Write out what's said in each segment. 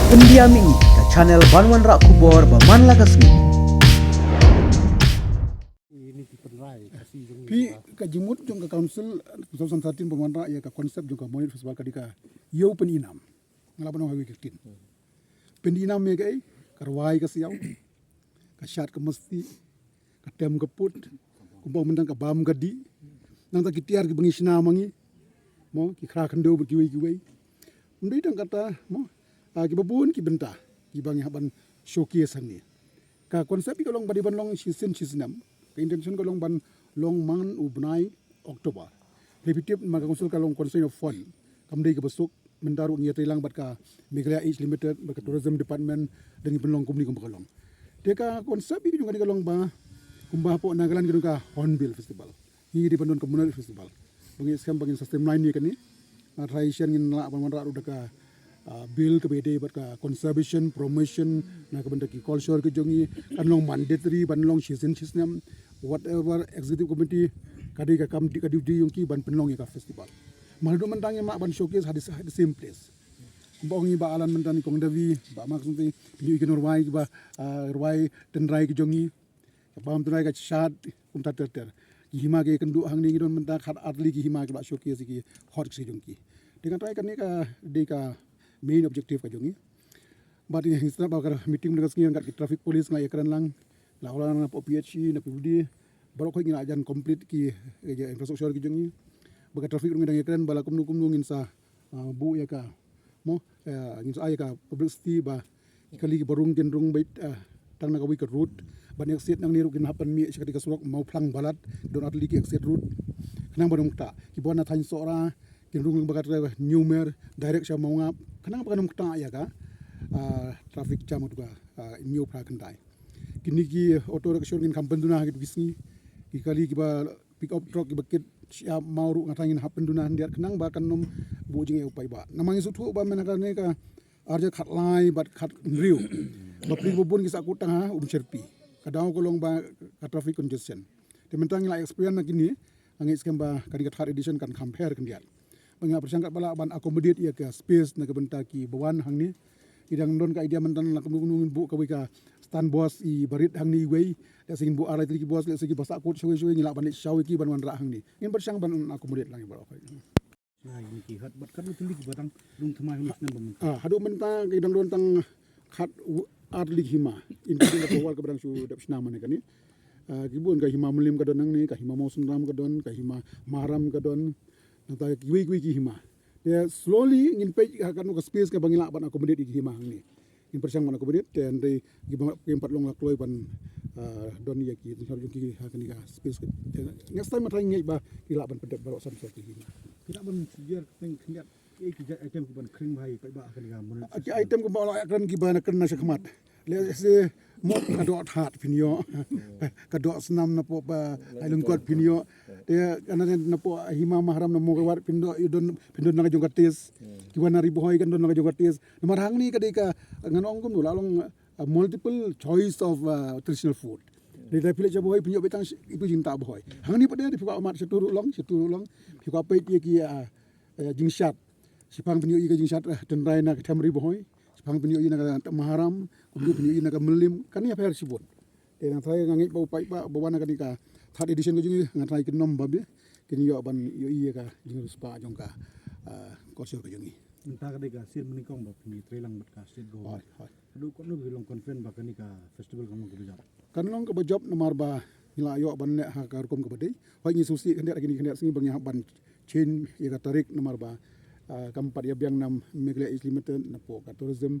Pendiami ke channel Banwan Rak Kubor Baman Lakasmi. Pi ka jimut jong ka council 2013 pemandra ya ka konsep jong ka monit festival kadika yo peninam ngalaban hawi kitin peninam me kai karwai ka siaw ka syat ka mesti ka tem ka put kumbang mendang ka bam gadi nang ta kitiar ki bengi sina mangi mo ki khra khando ber kiwi kiwi mendai dang kata mo ki babun ki benta ki bangi haban showcase ni ka konsep ki long badi ban long season seasonam ka intention ko long ban long man ubnai Oktober repetitive maka konsul kalong konsep of fun kamdai ke besok mendaru ngia telang bat ka Meghalaya Age Limited bat ka tourism department dengan penlong kumni kumbakalong deka konsep ini juga dikalong ba kumbah po nagalan gidong ka Hornbill Festival hi di pandon communal festival bangi skam bangi system line ni kani tradition ngin la ban ra ka bill ke bede bat ka conservation promotion na ka benda ki culture ke jongi kanlong mandatory banlong season system whatever executive committee kadi ka kamti kadi di yung ki ban penlong ka festival mahdu mentang mak ban showcase hadis the same place bongi ba alan mentan kong davi ba maksudnya piu ikan urwai ba urwai tenrai ki jongi ba tenrai ka chat kumta ter ki hima ke kendu hang ni don mentak hat atli ki hima ke ba showcase ki hot si jongki dengan trai kan ni ka de ka main objective ka jongi ba ni hisna ba ka meeting dengan sengi ngat traffic police ngai ekran lang la orang na PHC na PUD baru ko ngina ajan complete ki infrastructure ki jongi baga traffic ngi dang ekran bala kumnu ngin sa bu ya ka mo ngin sa ay ka publicity ba kali ki barung gen rung bait tang na kawi ka route ban exit nang niru kin hapan mi sekati ka surok mau plang balat don atli ki exit route kanang barung ta ki bona thain sora kin rung baga numer direct sa mau ngap kanang ba kanum ta ya ka traffic jam tu ka new pra kendai kini ki auto rickshaw ngin kampen duna gitu bisni ki kali ki ba pick up truck ki bakit siap mauru ngatangin hapen duna ndiat kenang ba kanom bujing e upai ba namangi sutu ba menakane ka arja khat lai bat khat riu ba pri bobon ki sakutang ha cerpi kadang ko long ba ka traffic congestion te mentang la experience na kini angi skem ba kadi ka third edition kan compare kan diat banga persangkat bala ban accommodate ia ka space na ka benta ki bawan hang ni idang don ka idea mentan la kumungin bu ka ka stand boss i barit hang ni wei la singin bu arai tri ki boss la sigi basa ko shoy ngila ban shawi ki ban ra hang ni ngin bersang ban accommodate lang ba ko nah ini ki hat bat kan tuli ki batang lung thmai hum snem bam hadu mentang idang don tang khat atli hima in ki la wal ka badang su dap snam ne kani kibun ka hima mulim ka don nang ni ka hima mo sunram ka don ka hima maram ka don nata ki ki hima ya slowly ngin pe kan ka space ka bangila ban accommodate ki hima hang ni in persang ban accommodate dan dei ki empat long la kloi ban don ya ki har ki ha kan ka space next time matang ngai ba ki la ban pedap barok sam so ki hima tidak ban sijar teng khiat ki item ki ban kring bhai pa ba kan ga mun ki item ko ba kan ki ban kan na sakmat le se mot ka dot hat pinyo ka dot snam na po ba ailung kot pinyo dia ana na po hima mahram na mo war pindo idon na jogatis ki wana ribu hoy kan don na jogatis nomor hang ni ka de ka nganong kum lalong multiple choice of traditional food di dapil jabo hoy pinyo betang ipu jinta boy hang ni pa de pika amat seturu long pika pe ki jingshat sipang pinyo i ka jingshat tenrai na tamri boy pang pinyo ina ka maharam kumdu pinyo ina ka melim kan ya per sibon e na thai ngangi ba upai ba bawana kan ka third edition ko jungi ngatai kinom babe kini yo ban yo iya ka jingu spa jong ka kosyo ko jungi entah ka de ga sir menikong ba pini trelang bat ka sir go hoi adu ko no bilong konfen ba kan ka festival kamu ko bijar kan long ka ba job nomar ba hila yo ban ne ha ka rukom ka badai hoi ni susi kan dia kini kan singi bang ya ban chain ya ka tarik nomar ba kampat ya biang nam Meghalaya Age Limited na po ka tourism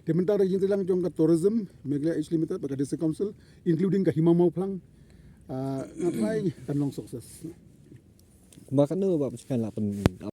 te mentang rejin tilang jong ka tourism Meghalaya Age Limited ba ka district council including ka himamau plang ngatai kan long sukses Kumakan na ba pa siya